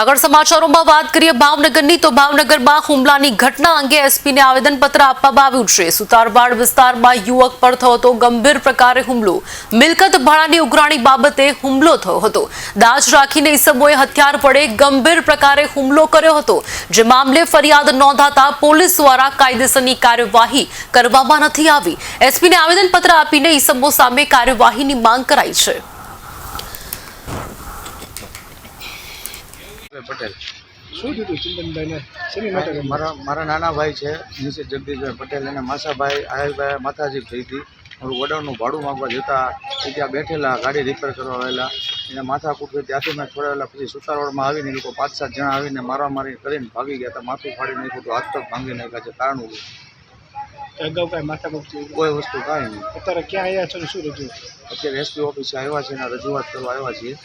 આગળ સમાચારોમાં વાત કરીએ ભાવનગરની તો ભાવનગરમાં હુમલાની ઘટના અંગે એસપીને આવેદનપત્ર આપવામાં આવ્યું છે। સુતારવાડ વિસ્તારમાં યુવક પર થયો હતો ગંભીર પ્રકારે હુમલો। મિલકત ભાડાની ઉઘરાણી બાબતે હુમલો થયો હતો। દાજ રાખીને ઈસમોએ હથિયાર વડે ગંભીર પ્રકારે હુમલો કર્યો હતો, જે મામલે ફરિયાદ નોંધાતા પોલીસ દ્વારા કાયદેસરની કાર્યવાહી કરવામાં નથી આવી। એસપીને આવેદનપત્ર આપીને ઈસમો સામે કાર્યવાહીની માંગ કરાઈ છે। પટેલ શું થયું ચિંતનભાઈને શેની માટે મારા નાના ભાઈ છે નિશિત જગદીશભાઈ પટેલ અને માસાભાઈ આહિલભાઈ માથાજી થઈ હતી। મારું ગોડાઉનનું ભાડું માંગવા જતા એ ત્યાં બેઠેલા, ગાડી રિપેર કરવા આવેલા, એને માથાકૂટ થઈ ત્યાંથી મેં છોડાવેલા। પછી સુતારવાડમાં આવીને એ લોકો 5-7 જણા આવીને મારામારી કરીને ભાગી ગયા હતા। માથું ફાડી નાખ્યું હતું, હાથ પગ ભાંગી નાખ્યા છે। કારણ અગાઉ કાંઈ માથાકૂટ કોઈ વસ્તુ કાંઈ નહીં। અત્યારે ક્યાં આવ્યા છો ને શું રજૂ? અત્યારે એસપી ઓફિસે આવ્યા છે અને રજૂઆત કરવા આવ્યા છીએ।